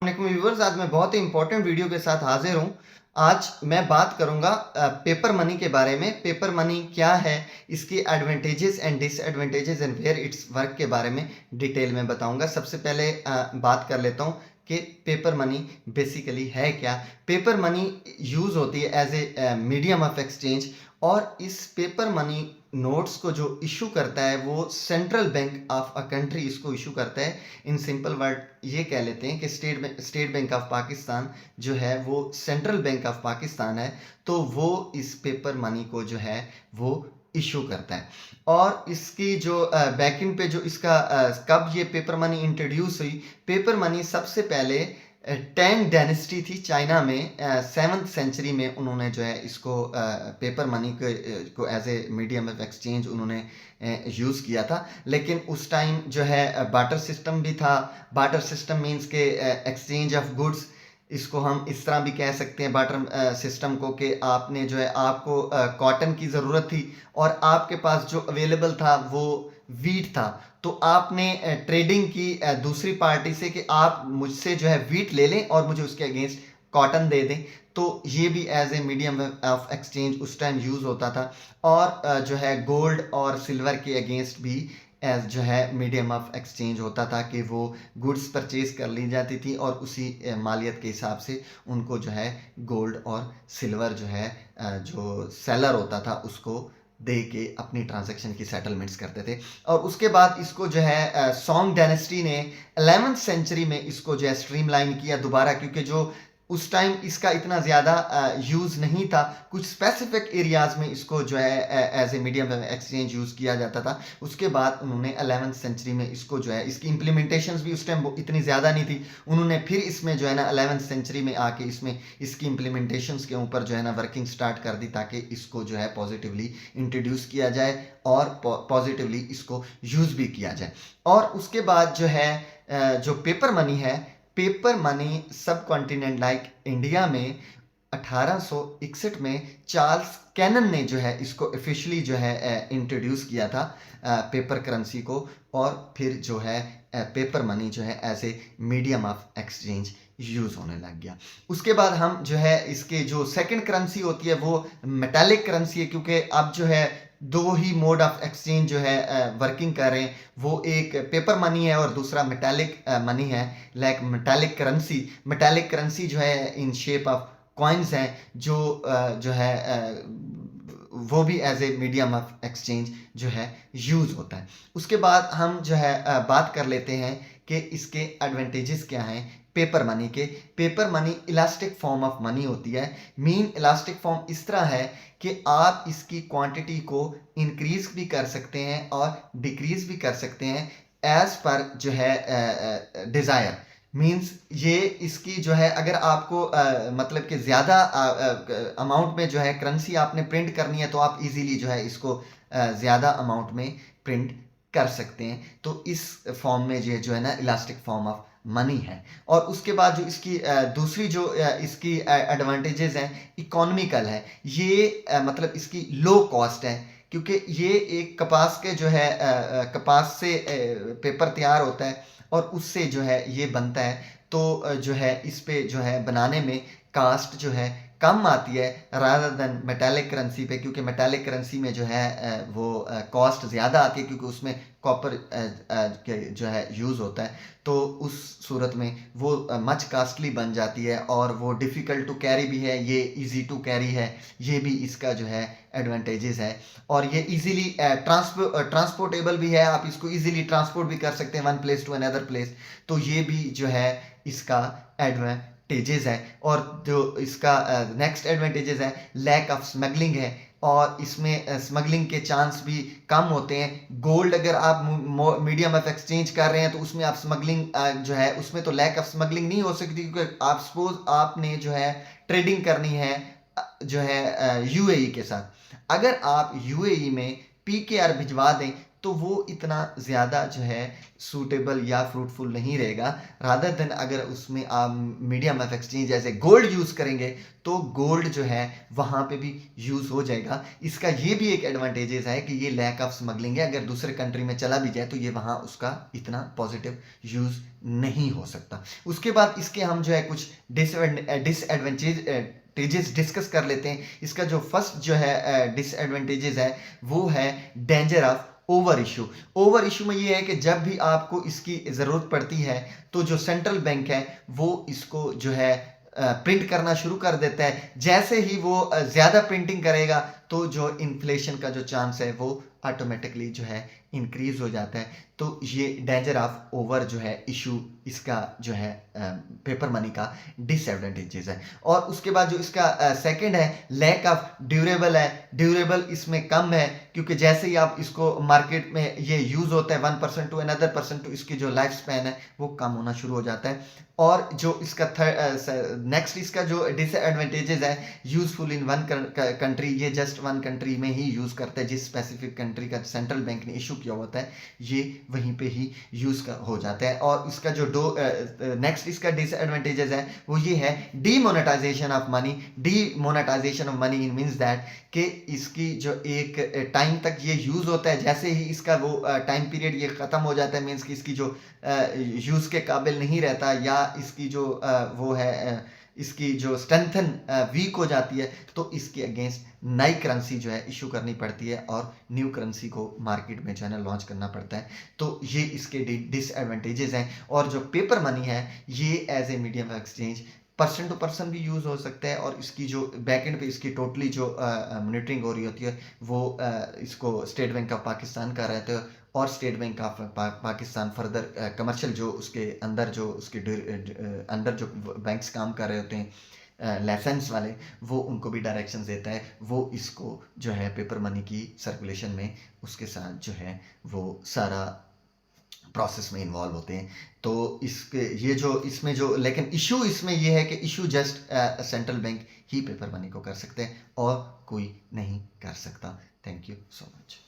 वालेकुम व्यूअर्स, आज मैं बहुत ही इंपॉर्टेंट वीडियो के साथ हाजिर हूँ। आज मैं बात करूँगा पेपर मनी के बारे में। पेपर मनी क्या है, इसकी advantages and disadvantages and where its work के बारे में डिटेल में बताऊँगा। सबसे पहले बात कर लेता हूँ कि पेपर मनी बेसिकली है क्या। पेपर मनी यूज़ होती है as a medium of exchange, और इस पेपर मनी नोट्स को जो इशू करता है वो central bank of a country इसको इशू करता है। इन सिंपल वर्ड ये कह लेते हैं कि स्टेट बैंक ऑफ पाकिस्तान जो है वो सेंट्रल बैंक ऑफ पाकिस्तान है, तो वो इस पेपर मनी को जो है वो इशू करता है। और इसकी जो बैकएंड पे जो इसका कब ये पेपर मनी इंट्रोड्यूस हुई। पेपर मनी सबसे पहले टैंग डायनेस्टी थी चाइना में, 7th सेंचुरी में उन्होंने जो है इसको पेपर मनी को as a medium of exchange उन्होंने यूज़ किया था। लेकिन उस टाइम जो है बार्टर सिस्टम भी था। बार्टर सिस्टम मीन्स के एक्सचेंज ऑफ गुड्स, इसको हम इस तरह भी कह सकते हैं बार्टर सिस्टम को, कि आपने जो है आपको कॉटन की ज़रूरत थी और आपके पास जो अवेलेबल था वो वीट था, तो आपने ट्रेडिंग की दूसरी पार्टी से कि आप मुझसे जो है वीट ले लें और मुझे उसके अगेंस्ट कॉटन दे दें। तो ये भी as a medium of exchange उस टाइम यूज़ होता था। और जो है गोल्ड और सिल्वर के अगेंस्ट भी एज जो है मीडियम ऑफ एक्सचेंज होता था कि वो गुड्स परचेज कर ली जाती थी और उसी मालियत के हिसाब से उनको जो है गोल्ड और सिल्वर जो है जो सेलर होता था उसको दे के अपनी ट्रांजैक्शन की सेटलमेंट्स करते थे। और उसके बाद इसको जो है सॉन्ग डायनेस्टी ने 11th सेंचुरी में इसको जो है स्ट्रीमलाइन किया दोबारा, क्योंकि जो उस टाइम इसका इतना ज़्यादा यूज़ नहीं था। कुछ स्पेसिफिक एरियाज़ में इसको जो है as a medium exchange use किया जाता था। उसके बाद उन्होंने 11th सेंचुरी में इसको जो है इसकी इम्प्लीमेंटेशंस भी उस टाइम इतनी ज़्यादा नहीं थी। उन्होंने फिर इसमें जो है ना 11th सेंचुरी में आके इसमें इसकी इम्प्लीमेंटेशंस के ऊपर जो है ना वर्किंग स्टार्ट कर दी, ताकि इसको जो है पॉजिटिवली इंट्रोड्यूस किया जाए और पॉजिटिवली इसको यूज़ भी किया जाए। और उसके बाद जो है जो पेपर मनी है, पेपर मनी सब कॉन्टिनेंट लाइक इंडिया में 1861 में चार्ल्स कैनन ने जो है इसको ऑफिशियली जो है इंट्रोड्यूस किया था पेपर करेंसी को। और फिर जो है पेपर मनी जो है as a medium of exchange use होने लग गया। उसके बाद हम जो है इसके जो सेकंड करेंसी होती है वो मेटालिक करेंसी है, क्योंकि अब जो है दो ही मोड ऑफ एक्सचेंज जो है वर्किंग कर रहे हैं। वो एक पेपर मनी है और दूसरा मेटालिक मनी है। लाइक मेटालिक करेंसी जो है इन शेप ऑफ कॉइन्स हैं, जो है वो भी as a medium of exchange जो है यूज़ होता है। उसके बाद हम जो है बात कर लेते हैं कि इसके एडवांटेजेस क्या हैं पेपर मनी के। Paper money elastic form of money होती है। मीन इलास्टिक फॉर्म इस तरह है कि आप इसकी क्वांटिटी को इंक्रीज भी कर सकते हैं और डिक्रीज भी कर सकते हैं एज पर जो है डिज़ायर। मीन्स ये इसकी जो है अगर आपको मतलब कि ज़्यादा अमाउंट में जो है करेंसी आपने प्रिंट करनी है, तो आप इजीली जो है इसको ज़्यादा अमाउंट में प्रिंट कर सकते हैं। तो इस फॉर्म में जो है ना इलास्टिक फॉर्म ऑफ मनी है। और उसके बाद जो इसकी दूसरी जो इसकी एडवांटेजेस हैं, इकोनॉमिकल है ये, मतलब इसकी लो कॉस्ट है, क्योंकि ये एक कपास के जो है कपास से पेपर तैयार होता है और उससे जो है ये बनता है। तो जो है इस पे जो है बनाने में कास्ट जो है कम आती है रादर देन मेटालिक करेंसी पे, क्योंकि मेटालिक करेंसी में जो है वो कॉस्ट ज़्यादा आती है, क्योंकि उसमें कॉपर जो है यूज़ होता है। तो उस सूरत में वो मच कास्टली बन जाती है और वो डिफ़िकल्ट टू कैरी भी है, ये इजी टू कैरी है। ये भी इसका जो है एडवांटेजेस है। और ये इजीली ट्रांसपोर्टेबल भी है, आप इसको इजीली ट्रांसपोर्ट भी कर सकते हैं one place to another place. तो ये भी जो है इसका एडवांटेजेस है। और जो इसका नेक्स्ट एडवांटेजेस है, लैक ऑफ स्मगलिंग है, और इसमें स्मगलिंग के चांस भी कम होते हैं। गोल्ड अगर आप मीडियम ऑफ एक्सचेंज कर रहे हैं तो उसमें आप स्मगलिंग जो है उसमें तो लैक ऑफ स्मगलिंग नहीं हो सकती, क्योंकि आप सपोज आपने जो है ट्रेडिंग करनी है जो है यूएई के साथ। अगर आप यूएई में पीकेआर भिजवा दें तो वो इतना ज़्यादा जो है सूटेबल या फ्रूटफुल नहीं रहेगा। रादर देन अगर उसमें आप मीडियम ऑफ एक्सचेंज जैसे गोल्ड यूज़ करेंगे तो गोल्ड जो है वहाँ पे भी यूज़ हो जाएगा। इसका ये भी एक एडवांटेजेस है कि ये लैक ऑफ स्मगलिंग है, अगर दूसरे कंट्री में चला भी जाए तो ये वहाँ उसका इतना पॉजिटिव यूज़ नहीं हो सकता। उसके बाद इसके हम जो है कुछ डिसएडवांटेजेस डिस्कस कर लेते हैं। इसका जो फर्स्ट जो है डिसएडवांटेजेस है वो है danger of over issue. Over issue में ये है कि जब भी आपको इसकी ज़रूरत पड़ती है तो जो सेंट्रल बैंक है वो इसको जो है प्रिंट करना शुरू कर देता है। जैसे ही वो ज़्यादा प्रिंटिंग करेगा तो जो इन्फ्लेशन का जो चांस है वो ऑटोमेटिकली जो है इंक्रीज हो जाता है। तो ये डेंजर ऑफ ओवर जो है इशू इसका जो है पेपर मनी का डिसएडवांटेजेस है। और उसके बाद जो इसका सेकंड है लैक ऑफ ड्यूरेबल है। ड्यूरेबल इसमें कम है क्योंकि जैसे ही आप इसको मार्केट में ये यूज़ होता है 1% टू अनदर परसेंट तो इसकी जो लाइफ स्पैन है वो कम होना शुरू हो जाता है। और जो इसका नेक्स्ट इसका जो डिसएडवांटेजेस है यूजफुल इन वन कंट्री, ये जस्ट वन कंट्री में ही यूज़ करता है। जिस स्पेसिफिक कंट्री का सेंट्रल बैंक ने इशू किया होता है ये वहीं पे ही यूज़ हो जाता है। और इसका जो नेक्स्ट इसका डिसएडवांटेजेस है वो ये है demonetisation of money. Demonetisation of money means that कि इसकी जो एक टाइम तक ये यूज़ होता है, जैसे ही इसका वो टाइम पीरियड ये ख़त्म हो जाता है मीन्स कि इसकी जो यूज़ के काबिल नहीं रहता या इसकी जो वो है इसकी जो स्ट्रेंथन वीक हो जाती है तो इसके अगेंस्ट नई करेंसी जो है इशू करनी पड़ती है और न्यू करेंसी को मार्केट में जो है ना लॉन्च करना पड़ता है। तो ये इसके डिसएडवांटेजेस हैं। और जो पेपर मनी है ये as a medium of exchange person to person भी यूज़ हो सकता है और इसकी जो बैकएंड पे इसकी टोटली जो मॉनिटरिंग हो रही होती है वो इसको स्टेट बैंक ऑफ पाकिस्तान का रहता है और state bank of Pakistan further commercial जो उसके अंदर जो उसके अंदर जो बैंक्स काम कर रहे होते हैं लाइसेंस वाले वो उनको भी डायरेक्शंस देता है। वो इसको जो है पेपर मनी की सर्कुलेशन में उसके साथ जो है वो सारा प्रोसेस में इन्वॉल्व होते हैं। तो इसके ये जो इसमें जो लेकिन इशू इसमें ये है कि इशू जस्ट सेंट्रल बैंक ही पेपर मनी को कर सकते हैं और कोई नहीं कर सकता। Thank you so much.